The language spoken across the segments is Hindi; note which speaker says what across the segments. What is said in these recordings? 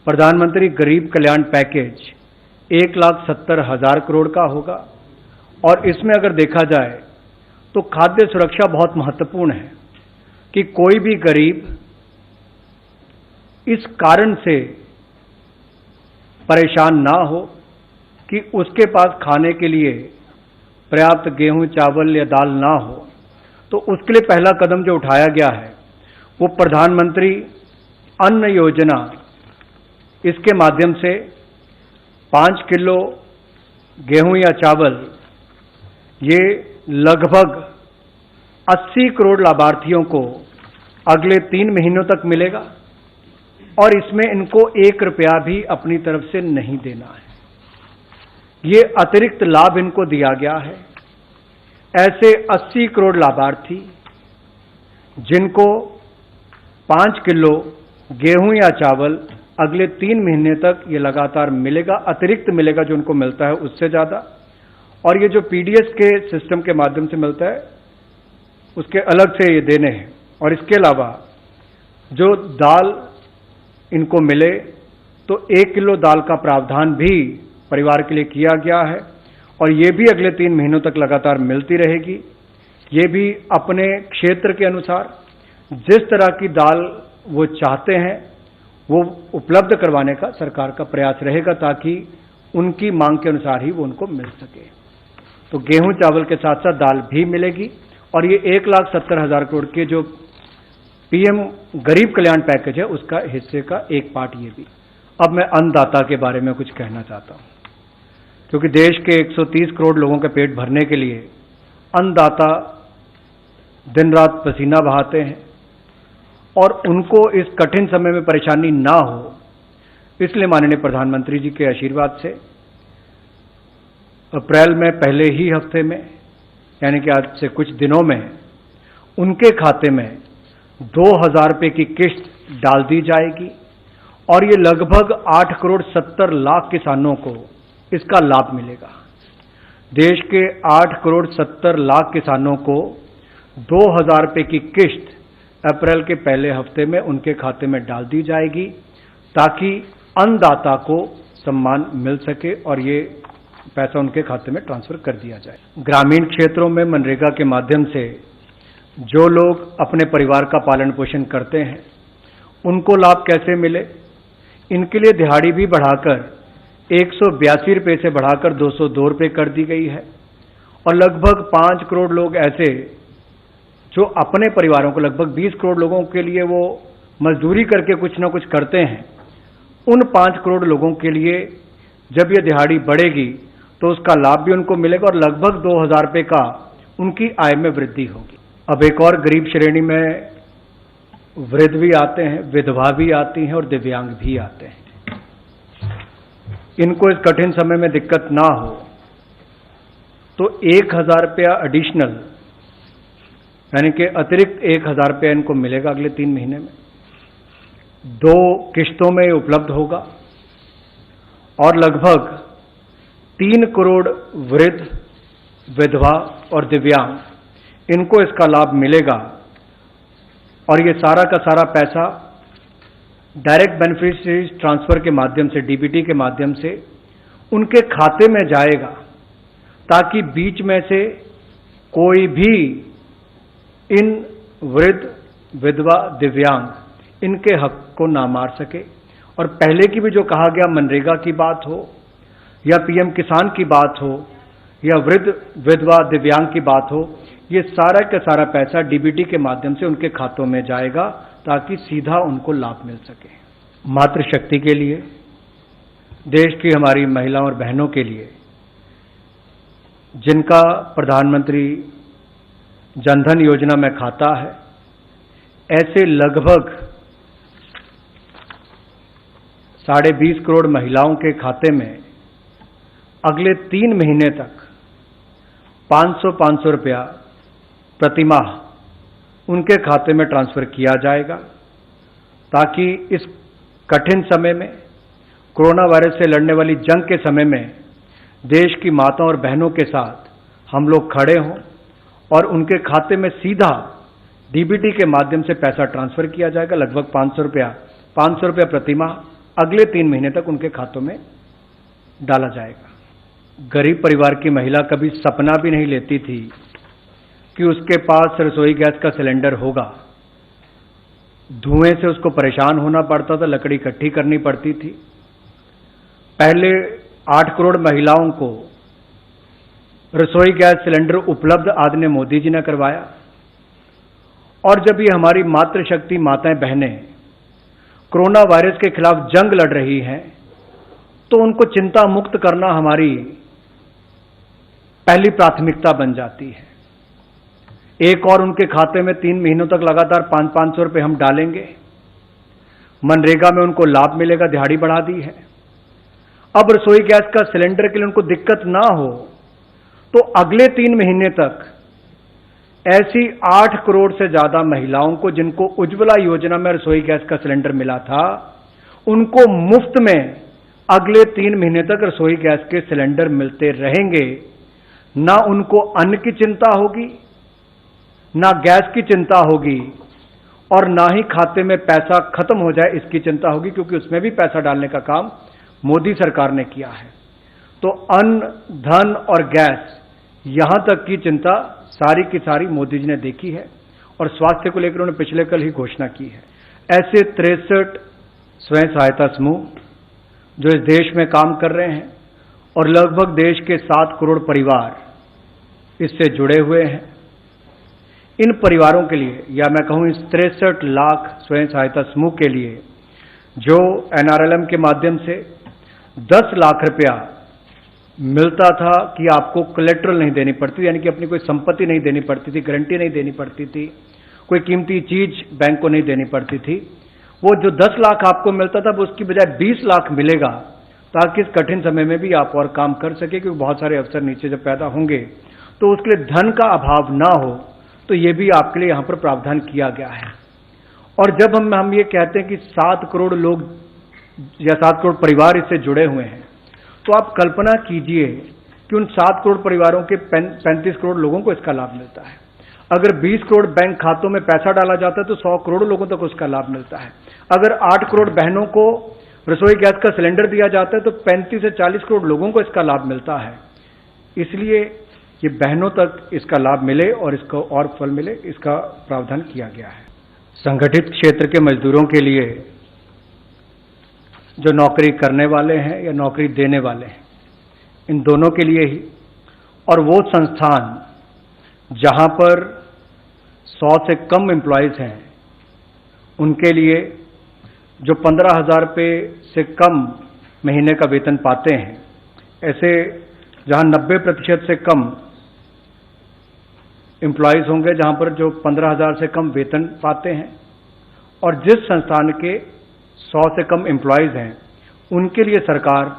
Speaker 1: प्रधानमंत्री गरीब कल्याण पैकेज 1,70,000 करोड़ का होगा और इसमें अगर देखा जाए तो खाद्य सुरक्षा बहुत महत्वपूर्ण है कि कोई भी गरीब इस कारण से परेशान ना हो कि उसके पास खाने के लिए पर्याप्त गेहूं, चावल या दाल ना हो। तो उसके लिए पहला कदम जो उठाया गया है वो प्रधानमंत्री अन्न योजना, इसके माध्यम से 5 किलो गेहूं या चावल ये लगभग 80 करोड़ लाभार्थियों को अगले 3 महीनों तक मिलेगा और इसमें इनको 1 रुपया भी अपनी तरफ से नहीं देना है। ये अतिरिक्त लाभ इनको दिया गया है। ऐसे 80 करोड़ लाभार्थी जिनको 5 किलो गेहूं या चावल अगले 3 महीने तक ये लगातार मिलेगा, अतिरिक्त मिलेगा जो उनको मिलता है उससे ज्यादा, और ये जो पीडीएस के सिस्टम के माध्यम से मिलता है उसके अलग से ये देने हैं। और इसके अलावा जो दाल इनको मिले तो 1 किलो दाल का प्रावधान भी परिवार के लिए किया गया है और ये भी अगले 3 महीनों तक लगातार मिलती रहेगी। ये भी अपने क्षेत्र के अनुसार जिस तरह की दाल वो चाहते हैं वो उपलब्ध करवाने का सरकार का प्रयास रहेगा ताकि उनकी मांग के अनुसार ही वो उनको मिल सके। तो गेहूं चावल के साथ साथ दाल भी मिलेगी और ये 1,70,000 करोड़ के जो पीएम गरीब कल्याण पैकेज है उसका हिस्से का एक पार्ट ये भी। अब मैं अन्नदाता के बारे में कुछ कहना चाहता हूं, क्योंकि देश के 130 करोड़ लोगों के पेट भरने के लिए अन्नदाता दिन रात पसीना बहाते हैं और उनको इस कठिन समय में परेशानी ना हो, इसलिए माननीय प्रधानमंत्री जी के आशीर्वाद से अप्रैल में पहले ही हफ्ते में, यानी कि आज से कुछ दिनों में, उनके खाते में 2,000 रुपये की किस्त डाल दी जाएगी और ये लगभग 8 करोड़ 70 लाख किसानों को इसका लाभ मिलेगा। देश के 8 करोड़ 70 लाख किसानों को 2,000 रुपये की किस्त अप्रैल के पहले हफ्ते में उनके खाते में डाल दी जाएगी ताकि अन्नदाता को सम्मान मिल सके और ये पैसा उनके खाते में ट्रांसफर कर दिया जाए। ग्रामीण क्षेत्रों में मनरेगा के माध्यम से जो लोग अपने परिवार का पालन पोषण करते हैं उनको लाभ कैसे मिले, इनके लिए दिहाड़ी भी बढ़ाकर 182 रुपये से बढ़ाकर 202 रुपये कर दी गई है और लगभग 5 करोड़ लोग ऐसे जो अपने परिवारों को, लगभग 20 करोड़ लोगों के लिए वो मजदूरी करके कुछ ना कुछ करते हैं, उन 5 करोड़ लोगों के लिए जब ये दिहाड़ी बढ़ेगी तो उसका लाभ भी उनको मिलेगा और लगभग 2,000 रुपये का उनकी आय में वृद्धि होगी। अब एक और गरीब श्रेणी में वृद्ध भी आते हैं, विधवा भी आती हैं और दिव्यांग भी आते हैं। इनको इस कठिन समय में दिक्कत ना हो तो 1,000 रुपया एडिशनल, यानी कि अतिरिक्त 1,000 रुपया इनको मिलेगा अगले 3 महीने में। 2 किस्तों में उपलब्ध होगा और लगभग 3 करोड़ वृद्ध, विधवा और दिव्यांग, इनको इसका लाभ मिलेगा और ये सारा का सारा पैसा डायरेक्ट बेनिफिशियरीज ट्रांसफर के माध्यम से, डीबीटी के माध्यम से उनके खाते में जाएगा ताकि बीच में से कोई भी इन वृद्ध, विधवा, दिव्यांग इनके हक को ना मार सके। और पहले की भी जो कहा गया मनरेगा की बात हो या पीएम किसान की बात हो या वृद्ध, विधवा, दिव्यांग की बात हो, ये सारा का सारा पैसा डीबीटी के माध्यम से उनके खातों में जाएगा ताकि सीधा उनको लाभ मिल सके। मातृशक्ति के लिए, देश की हमारी महिलाओं और बहनों के लिए जिनका प्रधानमंत्री जनधन योजना में खाता है, ऐसे लगभग 20.5 करोड़ महिलाओं के खाते में अगले 3 महीने तक 500 रुपया प्रतिमाह उनके खाते में ट्रांसफर किया जाएगा ताकि इस कठिन समय में, कोरोना वायरस से लड़ने वाली जंग के समय में देश की माताओं और बहनों के साथ हम लोग खड़े हों और उनके खाते में सीधा डीबीटी के माध्यम से पैसा ट्रांसफर किया जाएगा। लगभग 500 रुपया प्रतिमाह अगले 3 महीने तक उनके खातों में डाला जाएगा। गरीब परिवार की महिला कभी सपना भी नहीं लेती थी कि उसके पास रसोई गैस का सिलेंडर होगा। धुएं से उसको परेशान होना पड़ता था, लकड़ी इकट्ठी करनी पड़ती थी। पहले 8 करोड़ महिलाओं को रसोई गैस सिलेंडर उपलब्ध आदरणीय मोदी जी ने करवाया। और जब ये हमारी मातृशक्ति माताएं बहनें कोरोना वायरस के खिलाफ जंग लड़ रही हैं, तो उनको चिंता मुक्त करना हमारी पहली प्राथमिकता बन जाती है। एक और उनके खाते में 3 महीनों तक लगातार 500-500 रुपए हम डालेंगे। मनरेगा में उनको लाभ मिलेगा, दिहाड़ी बढ़ा दी है। अब रसोई गैस का सिलेंडर के लिए उनको दिक्कत ना हो, तो अगले 3 महीने तक ऐसी 8 करोड़ से ज्यादा महिलाओं को जिनको उज्ज्वला योजना में रसोई गैस का सिलेंडर मिला था, उनको मुफ्त में अगले 3 महीने तक रसोई गैस के सिलेंडर मिलते रहेंगे। ना उनको अन्न की चिंता होगी, ना गैस की चिंता होगी, और ना ही खाते में पैसा खत्म हो जाए इसकी चिंता होगी, क्योंकि उसमें भी पैसा डालने का काम मोदी सरकार ने किया है। तो अन्न, धन और गैस, यहां तक की चिंता सारी की सारी मोदी जी ने देखी है। और स्वास्थ्य को लेकर उन्होंने पिछले कल ही घोषणा की है। ऐसे 63 स्वयं सहायता समूह जो इस देश में काम कर रहे हैं, और लगभग देश के 7 करोड़ परिवार इससे जुड़े हुए हैं। इन परिवारों के लिए, या मैं कहूं इस 63 लाख स्वयं सहायता समूह के लिए, जो NRLM के माध्यम से 10 लाख रुपया मिलता था कि आपको कोलेट्रल नहीं देनी पड़ती, यानी कि अपनी कोई संपत्ति नहीं देनी पड़ती थी, गारंटी नहीं देनी पड़ती थी, कोई कीमती चीज बैंक को नहीं देनी पड़ती थी। वो जो 10 लाख आपको मिलता था, उसकी बजाय 20 लाख मिलेगा, ताकि इस कठिन समय में भी आप और काम कर सके, क्योंकि बहुत सारे अवसर नीचे जब पैदा होंगे तो उसके लिए धन का अभाव ना हो। तो ये भी आपके लिए यहां पर प्रावधान किया गया है। और जब हम ये कहते हैं कि 7 करोड़ लोग या 7 करोड़ परिवार इससे जुड़े हुए हैं, तो आप कल्पना कीजिए कि उन 7 करोड़ परिवारों के 35 करोड़ लोगों को इसका लाभ मिलता है। अगर 20 करोड़ बैंक खातों में पैसा डाला जाता है तो 100 करोड़ लोगों तक उसका लाभ मिलता है। अगर 8 करोड़ बहनों को रसोई गैस का सिलेंडर दिया जाता है तो 35 से 40 करोड़ लोगों को इसका लाभ मिलता है। इसलिए ये बहनों तक इसका लाभ मिले और इसको और फल मिले, इसका प्रावधान किया गया है। संगठित क्षेत्र के मजदूरों के लिए, जो नौकरी करने वाले हैं या नौकरी देने वाले हैं, इन दोनों के लिए ही, और वो संस्थान जहां पर 100 से कम एम्प्लॉयज हैं, उनके लिए जो 15,000 रुपये से कम महीने का वेतन पाते हैं, ऐसे जहां 90% से कम एम्प्लॉयज होंगे, जहां पर जो 15,000 से कम वेतन पाते हैं, और जिस संस्थान के 100 से कम एम्प्लॉयज हैं, उनके लिए सरकार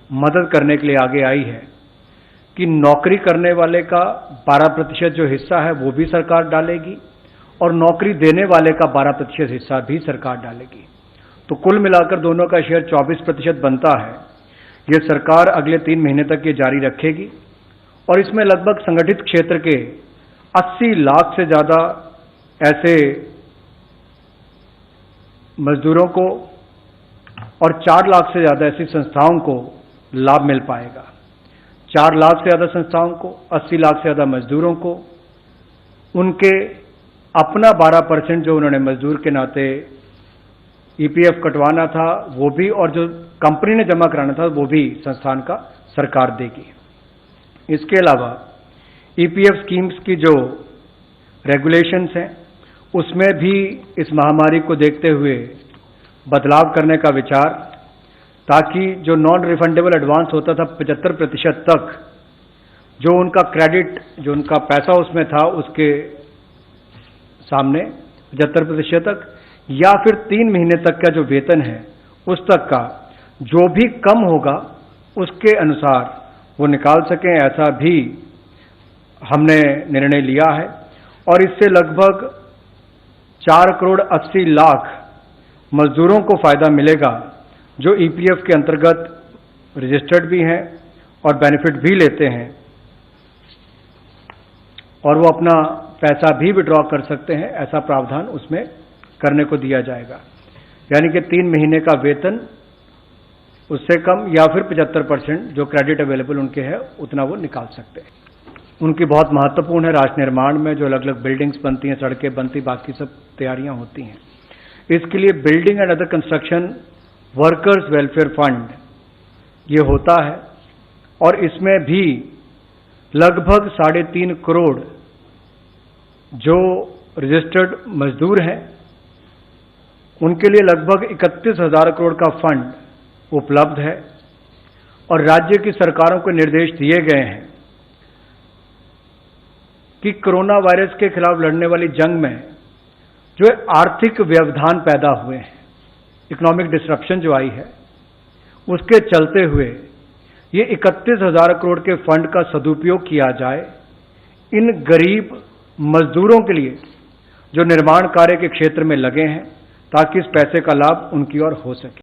Speaker 1: मदद करने के लिए आगे आई है कि नौकरी करने वाले का 12% जो हिस्सा है वो भी सरकार डालेगी, और नौकरी देने वाले का 12% हिस्सा भी सरकार डालेगी। तो कुल मिलाकर दोनों का शेयर 24% बनता है। ये सरकार अगले 3 महीने तक ये जारी रखेगी, और इसमें लगभग संगठित क्षेत्र के 80 लाख से ज्यादा ऐसे मजदूरों को और 4 लाख से ज्यादा ऐसी संस्थाओं को लाभ मिल पाएगा। 4 लाख से ज्यादा संस्थाओं को, 80 लाख से ज्यादा मजदूरों को उनके अपना 12% जो उन्होंने मजदूर के नाते EPF कटवाना था वो भी, और जो कंपनी ने जमा कराना था वो भी संस्थान का सरकार देगी। इसके अलावा EPF स्कीम्स की जो रेगुलेशंस हैं, उसमें भी इस महामारी को देखते हुए बदलाव करने का विचार, ताकि जो नॉन रिफंडेबल एडवांस होता था 75% तक, जो उनका क्रेडिट, जो उनका पैसा उसमें था उसके सामने 75% तक, या फिर 3 महीने तक का जो वेतन है उस तक का जो भी कम होगा उसके अनुसार वो निकाल सकें, ऐसा भी हमने निर्णय लिया है। और इससे लगभग 4 करोड़ 80 लाख मजदूरों को फायदा मिलेगा, जो EPF के अंतर्गत रजिस्टर्ड भी हैं और बेनिफिट भी लेते हैं, और वो अपना पैसा भी विड्रॉ कर सकते हैं। ऐसा प्रावधान उसमें करने को दिया जाएगा, यानी कि 3 महीने का वेतन उससे कम या फिर 75% जो क्रेडिट अवेलेबल उनके है उतना वो निकाल सकते हैं। उनकी बहुत महत्वपूर्ण है राष्ट्र निर्माण में, जो अलग अलग बिल्डिंग्स बनती हैं, सड़कें बनती, बाकी सब तैयारियां होती हैं। इसके लिए building and other construction workers welfare fund ये होता है और इसमें भी लगभग 3.5 करोड़ जो रजिस्टर्ड मजदूर हैं उनके लिए लगभग 31,000 करोड़ का फंड उपलब्ध है और राज्य की सरकारों को निर्देश दिए गए हैं कि कोरोना वायरस के खिलाफ लड़ने वाली जंग में जो आर्थिक व्यवधान पैदा हुए हैं, इकोनॉमिक डिसरप्शन जो आई है, उसके चलते हुए ये 31,000 करोड़ के फंड का सदुपयोग किया जाए इन गरीब मजदूरों के लिए जो निर्माण कार्य के क्षेत्र में लगे हैं, ताकि इस पैसे का लाभ उनकी ओर हो सके।